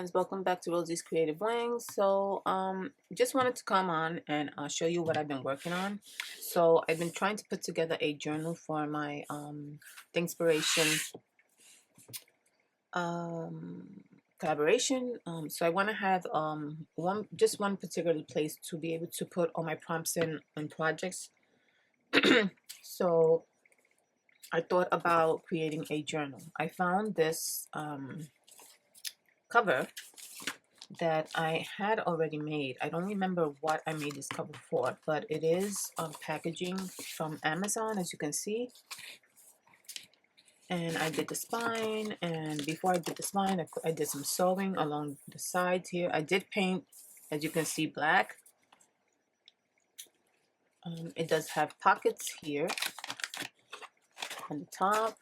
friends, welcome back to Rosie's Creative Wings. So just wanted to come on and show you what I've been working on. So I've been trying to put together a journal for my the inspiration collaboration. So I want to have one particular place to be able to put all my prompts in projects. So I thought about creating a journal. I found this cover that I had already made. I don't remember what I made this cover for, but it is packaging from Amazon, as you can see. And I did the spine, and before I did the spine, I did some sewing along the sides here. I did paint, as you can see, black. It does have pockets here on the top.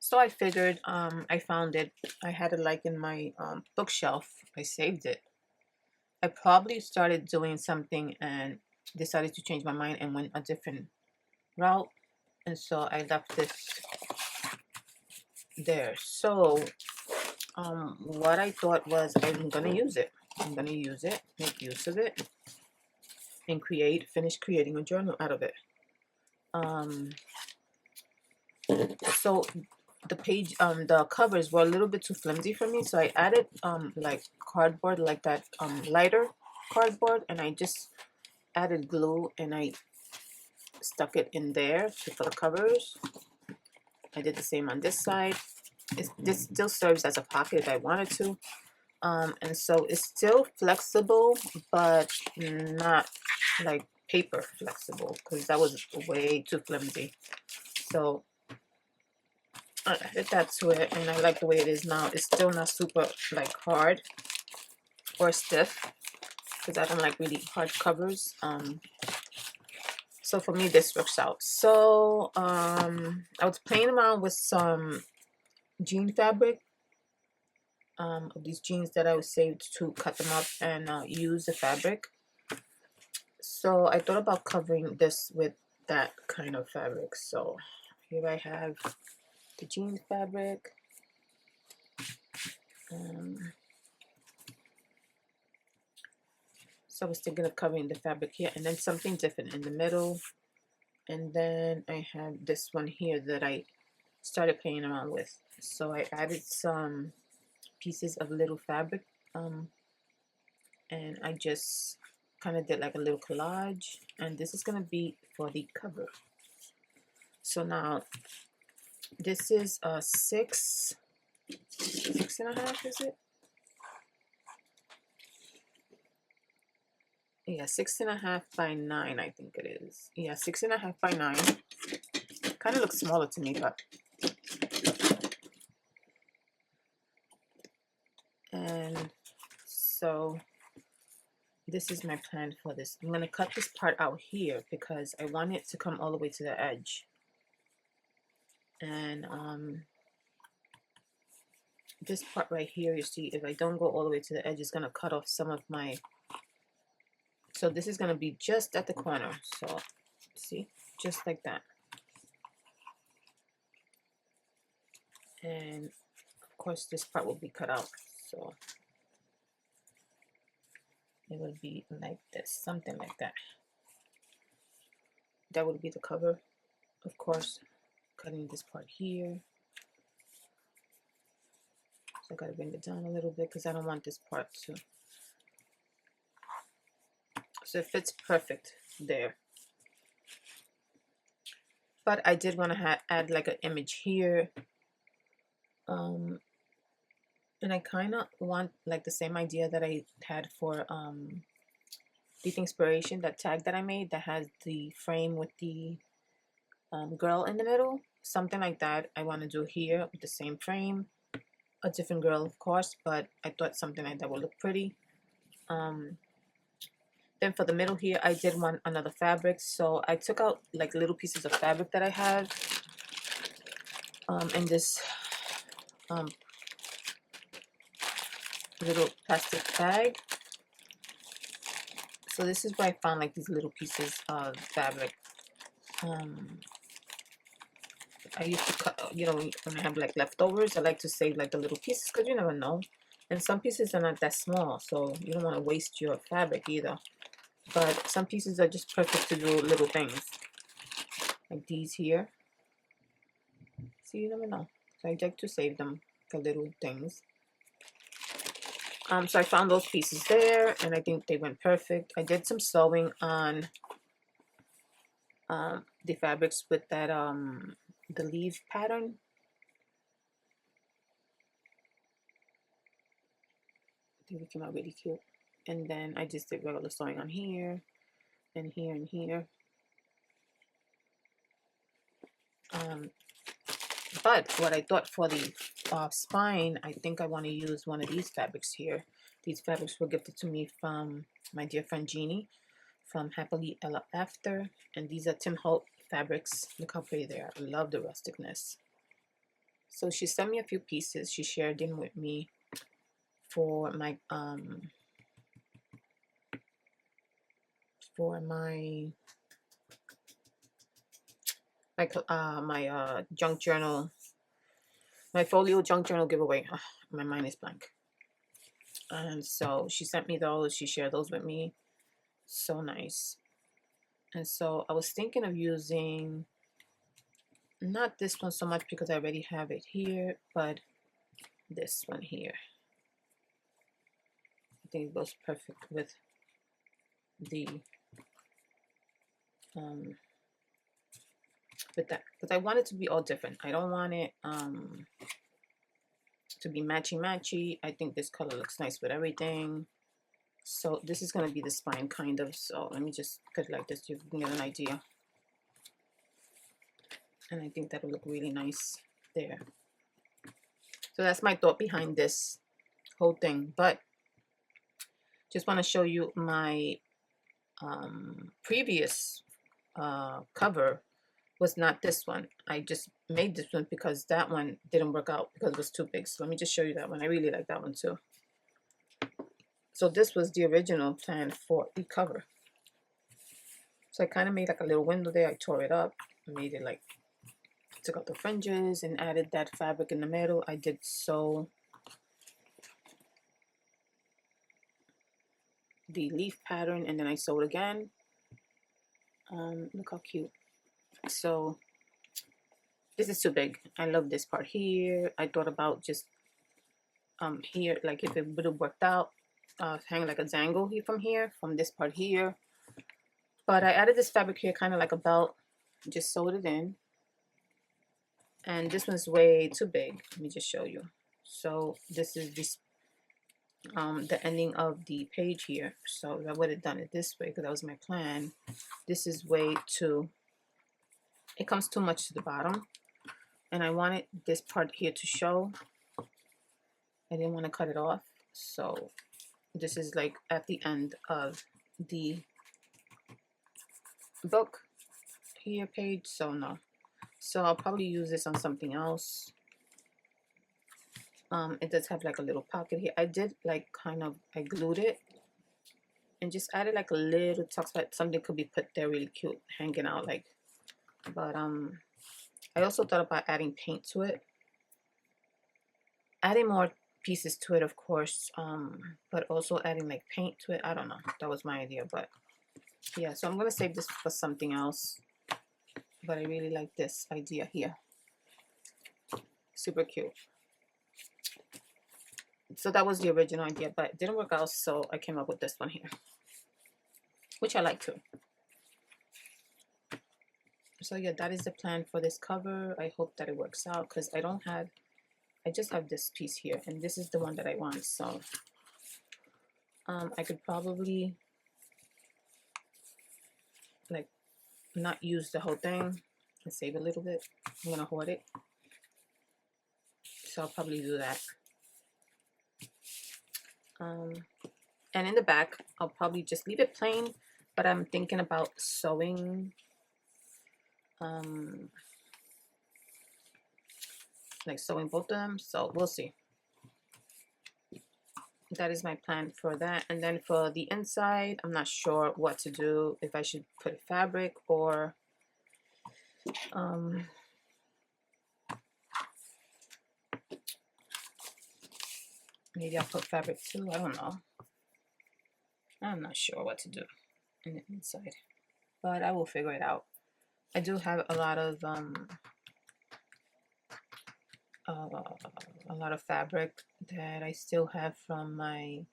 So I figured, I found it. I had it like in my bookshelf. I saved it. I probably started doing something and decided to change my mind and went a different route. And so I left this there. So what I thought was I'm going to use it. I'm going to use it, make use of it, and finish creating a journal out of it. So the the covers were a little bit too flimsy for me, so I added like cardboard, like that lighter cardboard, and I just added glue and I stuck it in there for the covers. I did the same on this side. This still serves as a pocket if I wanted to, and so it's still flexible, but not like paper flexible, because that was way too flimsy. So I added that to it, and I like the way it is now. It's still not super like hard or stiff, because I don't like really hard covers. So for me, this works out. So I was playing around with some jean fabric, of these jeans that I was saved to cut them up and use the fabric. So I thought about covering this with that kind of fabric. So here I have the jean fabric. So I was thinking of covering the fabric here, and then something different in the middle. And then I have this one here that I started playing around with. So I added some pieces of little fabric, and I just kind of did like a little collage, and this is going to be for the cover. So now this is a 6.5, is it? Yeah, 6.5 by 9, I think it is. Yeah, 6.5 by 9. Kind of looks smaller to me, but. And so this is my plan for this. I'm going to cut this part out here because I want it to come all the way to the edge. And this part right here, you see, if I don't go all the way to the edge, it's going to cut off some of my. So this is going to be just at the corner. So see, just like that. And of course this part will be cut out. So it will be like this, something like that. That would be the cover. Of course, cutting this part here. So I gotta bring it down a little bit because I don't want this part to. So it fits perfect there. But I did want to add like an image here. And I kind of want like the same idea that I had for the inspiration, that tag that I made that has the frame with the girl in the middle. Something like that I want to do here with the same frame. A different girl, of course, but I thought something like that would look pretty. Then for the middle here, I did want another fabric, so I took out like little pieces of fabric that I had in this little plastic bag. So this is where I found like these little pieces of fabric. I used to cut, you know, when I have like leftovers, I like to save like the little pieces because you never know. And some pieces are not that small, so you don't want to waste your fabric either. But some pieces are just perfect to do little things. Like these here. See, you never know. So I like to save them for little things. So I found those pieces there, and I think they went perfect. I did some sewing on the fabrics with that the leaf pattern. I think it came out really cute. And then I just did regular sewing on here and here and here. But what I thought for the spine, I think I want to use one of these fabrics here. These fabrics were gifted to me from my dear friend Jeannie from Happily Ever After. And these are Tim Holt fabrics. Look how pretty they are. I love the rusticness. So she sent me a few pieces. She shared them with me for my junk journal, my folio junk journal giveaway. Ugh, my mind is blank. And so she sent me those. She shared those with me. So nice. And so I was thinking of using not this one so much because I already have it here, but this one here. I think it goes perfect with the with that, because I want it to be all different. I don't want it to be matchy. I think this color looks nice with everything. So this is going to be the spine kind of. So let me just cut it like this so you can get an idea. And I think that'll look really nice there. So that's my thought behind this whole thing. But just want to show you my previous cover was not this one. I just made this one because that one didn't work out because it was too big. So let me just show you that one. I really like that one too. So this was the original plan for the cover. So I kind of made like a little window there. I tore it up, made it like, took out the fringes and added that fabric in the middle. I did sew the leaf pattern and then I sewed again. Look how cute. So this is too big. I love this part here. I thought about just here, like if it would have worked out, hang like a zangle here from this part here. But I added this fabric here, kind of like a belt, just sewed it in. And this one's way too big. Let me just show you. So this is this the ending of the page here. So I would have done it this way because that was my plan. This is way too, it comes too much to the bottom. And I wanted this part here to show. I didn't want to cut it off. So this is like at the end of the book here page. So no. So I'll probably use this on something else. It does have like a little pocket here. I did like kind of, I glued it and just added like a little tuck so that something could be put there really cute, hanging out like. But I also thought about adding paint to it. Adding more pieces to it, of course, but also adding like paint to it. I don't know. That was my idea, but yeah. So I'm gonna save this for something else. But I really like this idea here. Super cute. So that was the original idea, but it didn't work out, so I came up with this one here, which I like too. So yeah, that is the plan for this cover. I hope that it works out because I don't have, I just have this piece here, and this is the one that I want. So I could probably like not use the whole thing and save a little bit. I'm gonna hoard it, so I'll probably do that. And in the back, I'll probably just leave it plain, but I'm thinking about sewing like sewing both of them, so we'll see. That is my plan for that. And then for the inside, I'm not sure what to do, if I should put fabric or Maybe I'll put fabric too. I don't know. I'm not sure what to do in the inside, but I will figure it out. I do have a lot of fabric that I still have from my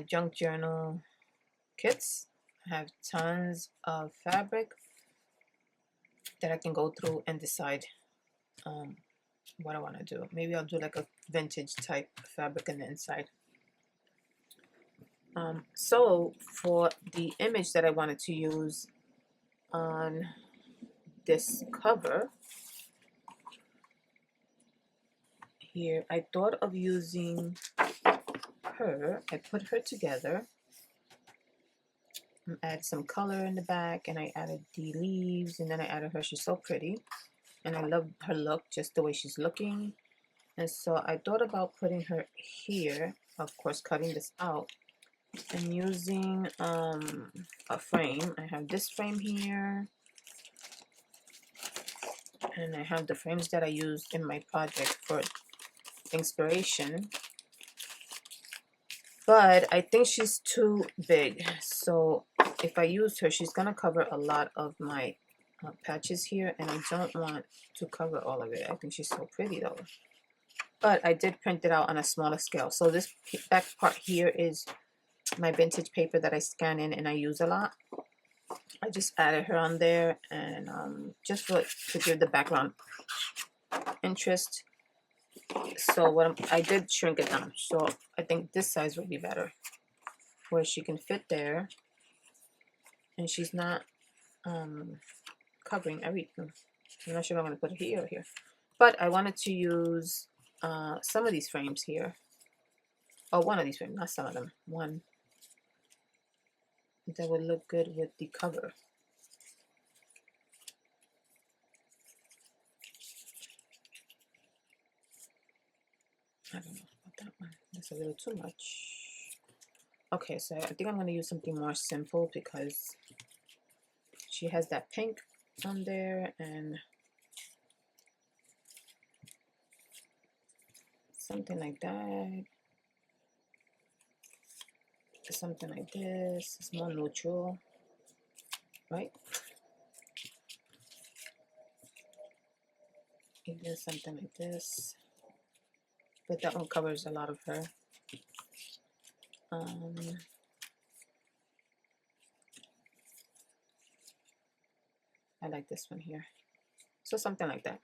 junk journal kits. I have tons of fabric that I can go through and decide what I want to do. Maybe I'll do like a vintage type fabric in the inside. So for the image that I wanted to use on this cover here, I thought of using her. I put her together, add some color in the back, and I added the leaves, and then I added her. She's so pretty, and I love her look, just the way she's looking. And so I thought about putting her here, of course cutting this out and using a frame. I have this frame here, and I have the frames that I used in my project for inspiration, but I think she's too big. So if I use her, she's gonna cover a lot of my patches here, and I don't want to cover all of it. I think she's so pretty though. But I did print it out on a smaller scale. So this back part here is my vintage paper that I scan in and I use a lot. I just added her on there, and just to give the background interest. So I did shrink it down. So I think this size would be better, where she can fit there, and she's not covering everything. I'm not sure if I'm going to put it here or here, but I wanted to use some of these frames here. Oh, one of these frames, not some of them. One that would look good with the cover. I don't know about that one. That's a little too much. Okay, so I think I'm going to use something more simple because she has that pink on there and something like that. Something like this. It's more neutral, right? Even something like this, but that one covers a lot of her. I like this one here, so something like that.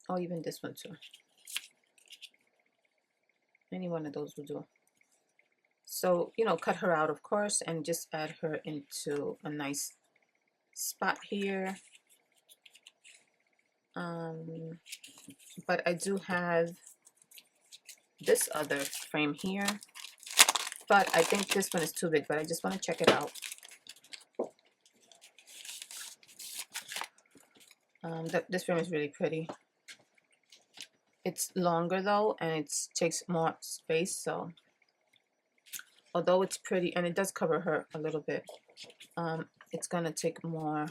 Oh, even this one too. Any one of those will do. So, you know, cut her out, of course, and just add her into a nice spot here. But I do have this other frame here, but I think this one is too big, but I just want to check it out. This frame is really pretty. It's longer though, and it takes more space, so although it's pretty and it does cover her a little bit, it's gonna take more.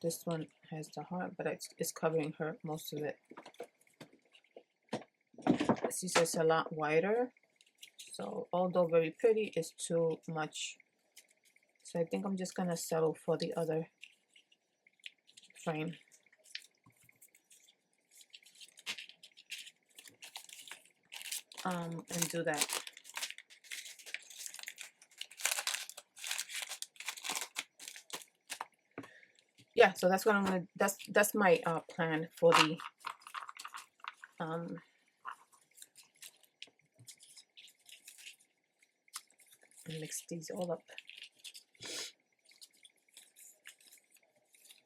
This one has the heart, but it's covering her most of it. See, so it's a lot wider, so although very pretty, it's too much. So I think I'm just gonna settle for the other frame. And do that. Yeah, so that's what I'm gonna. That's my plan for the mix these all up.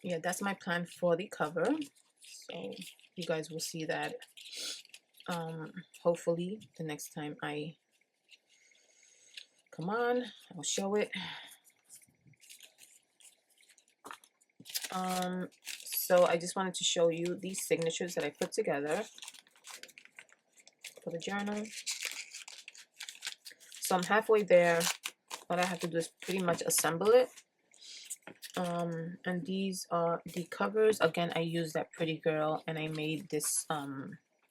Yeah, that's my plan for the cover. So you guys will see that hopefully the next time I come on, I'll show it. So I just wanted to show you these signatures that I put together for the journal. So I'm halfway there. What I have to do is pretty much assemble it. And these are the covers. Again, I used that pretty girl and I made this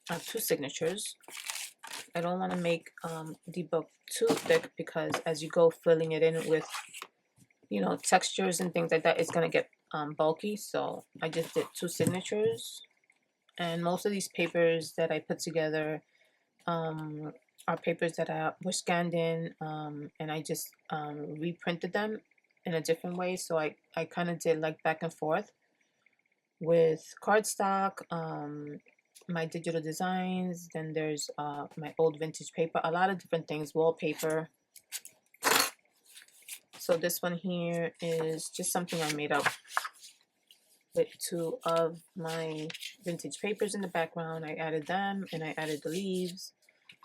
2 signatures. I don't want to make the book too thick, because as you go filling it in with, you know, textures and things like that, it's going to get bulky. So I just did 2 signatures. And most of these papers that I put together are papers that were scanned in, and I just reprinted them in a different way. So I kind of did like back and forth with cardstock, my digital designs, then there's my old vintage paper, a lot of different things, wallpaper. So this one here is just something I made up with 2 of my vintage papers in the background. I added them and I added the leaves.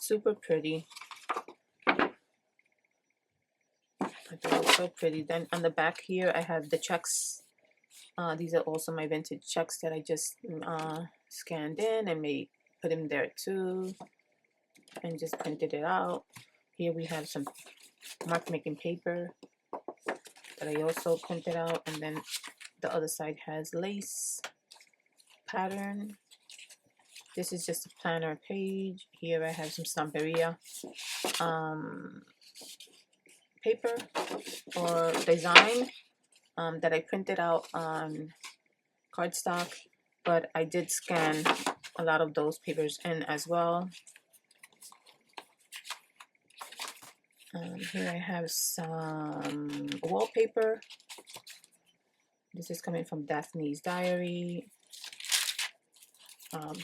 Super pretty. I thought it was so pretty. Then on the back here I have the checks. These are also my vintage checks that I just scanned in and put them there too, and just printed it out. Here we have some mark making paper that I also printed out, and then the other side has lace pattern. This is just a planner page. Here I have some Stamperia paper or design that I printed out on cardstock, but I did scan a lot of those papers in as well. Here I have some wallpaper. This is coming from Daphne's Diary.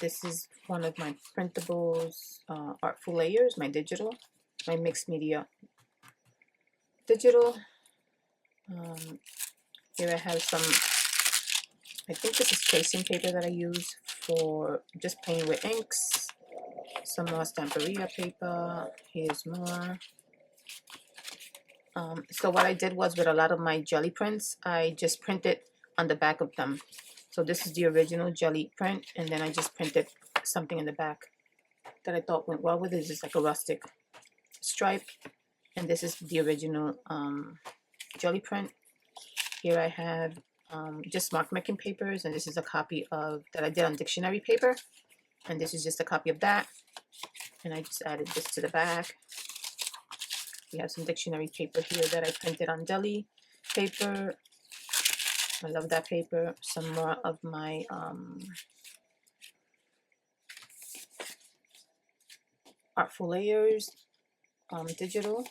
This is one of my printables, Artful Layers, my digital, my mixed media digital. Here I have some, I think this is tracing paper that I use for just playing with inks. Some more Stamperia paper. Here's more. So what I did was, with a lot of my jelly prints, I just printed on the back of them. So this is the original jelly print, and then I just printed something in the back that I thought went well with it. This is like a rustic stripe, and this is the original jelly print. Here I have just mark making papers, and this is a copy of that I did on dictionary paper, and this is just a copy of that, and I just added this to the back. We have some dictionary paper here that I printed on deli paper. I love that paper. Some more of my Artful Layers digital.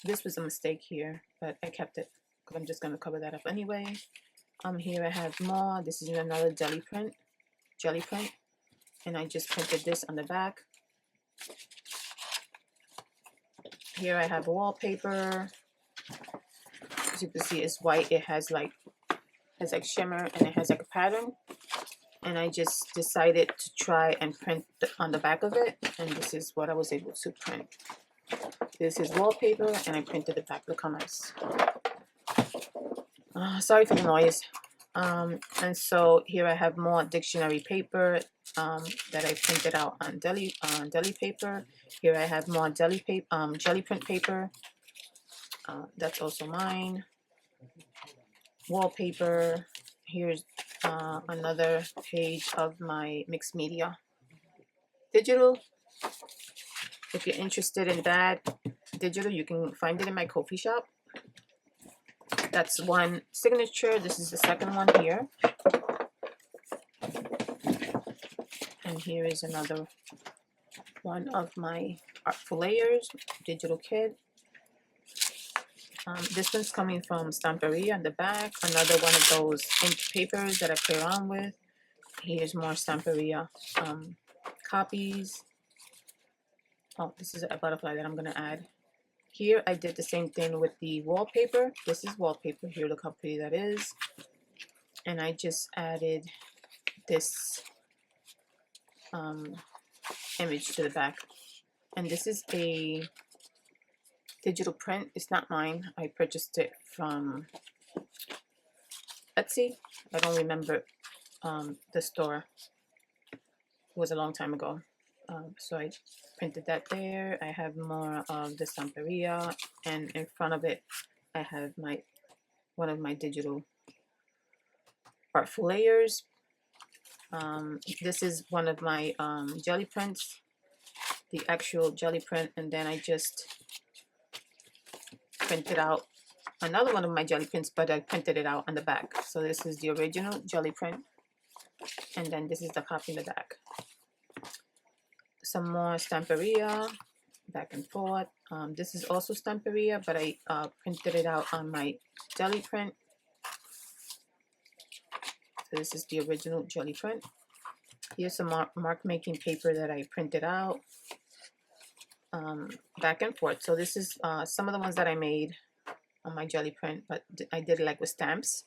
This was a mistake here, but I kept it because I'm just going to cover that up anyway. Here I have more. This is another jelly print, and I just printed this on the back. Here I have wallpaper. As you can see, it's white. It has like shimmer, and it has like a pattern. And I just decided to try and print on the back of it, and this is what I was able to print. This is wallpaper, and I printed the back. Look how nice. Sorry for the noise. And so here I have more dictionary paper that I printed out on deli paper. Here I have more jelly print paper. That's also mine. Wallpaper. Here's another page of my mixed media digital. If you're interested in that digital, you can find it in my Ko-fi shop. That's one signature. This is the second one here. And here is another one of my Artful Layers digital kit. This one's coming from Stamperia on the back. Another one of those ink papers that I play around with. Here's more Stamperia copies. Oh, this is a butterfly that I'm going to add. Here I did the same thing with the wallpaper. This is wallpaper. Here, look how pretty that is. And I just added this image to the back. And this is a digital print. It's not mine. I purchased it from Etsy. I don't remember the store. It was a long time ago. So I printed that there. I have more of the Stamperia, and in front of it I have one of my digital Artful Layers. This is one of my jelly prints, the actual jelly print, and then I just printed out another one of my jelly prints, but I printed it out on the back. So this is the original jelly print, and then this is the copy in the back. Some more Stamperia, back and forth. This is also Stamperia, but I printed it out on my jelly print. So this is the original jelly print. Here's some mark making paper that I printed out, back and forth. So this is some of the ones that I made on my jelly print, but I did it like with stamps.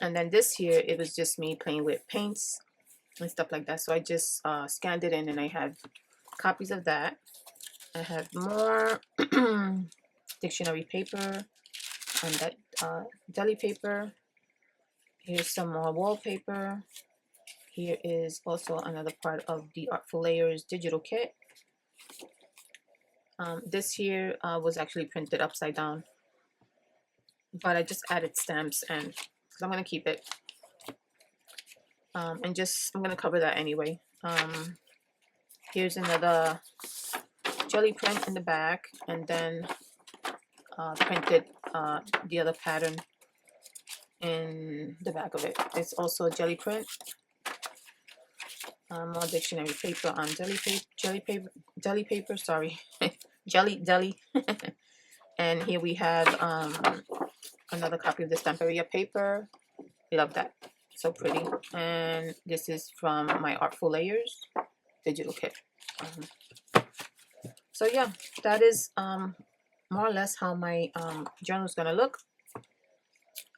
And then this here, it was just me playing with paints and stuff like that. So I just scanned it in, and I have copies of that. I have more dictionary paper on that jelly paper. Here's some more wallpaper. Here is also another part of the Artful Layers digital kit. This here was actually printed upside down, but I just added stamps, and because I'm going to keep it. And just, I'm going to cover that anyway. Here's another jelly print in the back, and then printed the other pattern in the back of it. It's also a jelly print. More dictionary paper on jelly paper, sorry. jelly. And here we have another copy of the Stamperia paper. Love that, so pretty. And this is from my Artful Layers digital kit. So yeah, that is more or less how my journal is gonna look.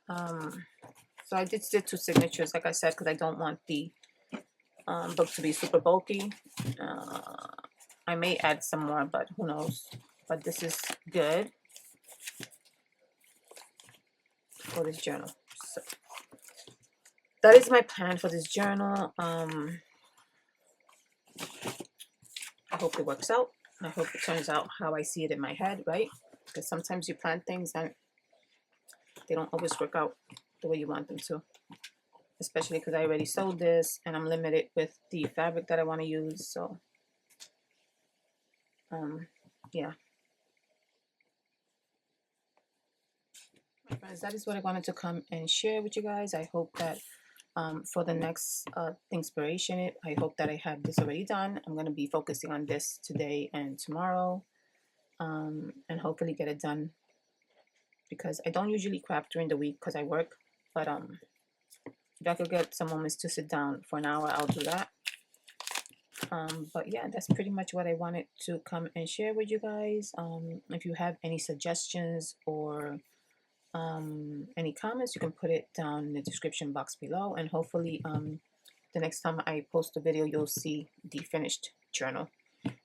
So I did 2 signatures, like I said, because I don't want the book to be super bulky. I may add some more, but who knows. But this is good for this journal. So that is my plan for this journal. I hope it works out. I hope it turns out how I see it in my head, right? Because sometimes you plan things and they don't always work out the way you want them to. Especially because I already sewed this and I'm limited with the fabric that I want to use. So, yeah. My friends, that is what I wanted to come and share with you guys. I hope that for the next inspiration, I hope that I have this already done. I'm going to be focusing on this today and tomorrow, and hopefully get it done, because I don't usually craft during the week because I work. But if I could get some moments to sit down for an hour, I'll do that. But yeah, that's pretty much what I wanted to come and share with you guys. If you have any suggestions or any comments, you can put it down in the description box below, and hopefully the next time I post a video, you'll see the finished journal.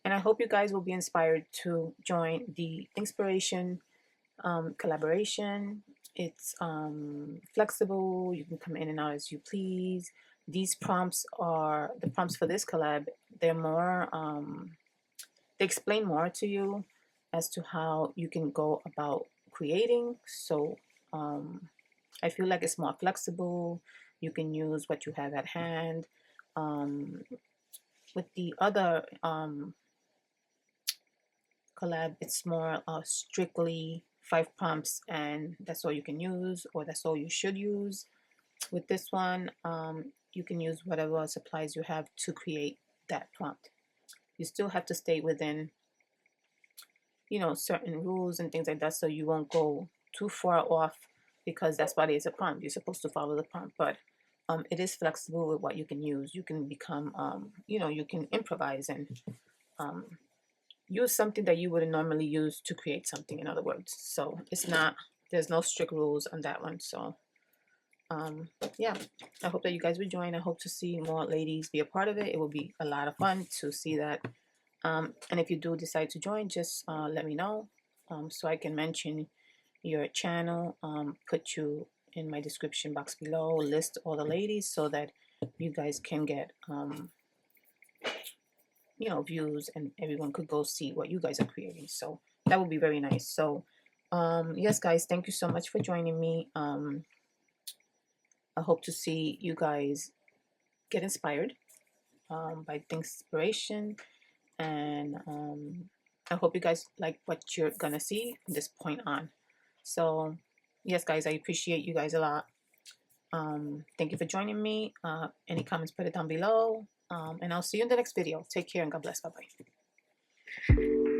And I hope you guys will be inspired to join the inspiration collaboration. It's flexible. You can come in and out as you please. These prompts are the prompts for this collab. They're more they explain more to you as to how you can go about creating. So I feel like it's more flexible. You can use what you have at hand. With the other collab, it's more strictly 5 prompts, and that's all you can use, or that's all you should use. With this one, you can use whatever supplies you have to create that prompt. You still have to stay within, you know, certain rules and things like that, so you won't go too far off, because that's why it's a prompt. You're supposed to follow the prompt, but it is flexible with what you can use. You can become, you know, you can improvise and use something that you wouldn't normally use to create something, in other words. So it's not, there's no strict rules on that one. So yeah, I hope that you guys will join. I hope to see more ladies be a part of it. It will be a lot of fun to see that. And if you do decide to join, just let me know, so I can mention your channel, put you in my description box below, list all the ladies, so that you guys can get you know, views, and everyone could go see what you guys are creating. So that would be very nice. So yes guys, thank you so much for joining me. I hope to see you guys get inspired by the inspiration, and I hope you guys like what you're gonna see from this point on. So yes, guys, I appreciate you guys a lot. Thank you for joining me. Any comments, put it down below. And I'll see you in the next video. Take care and God bless. Bye bye.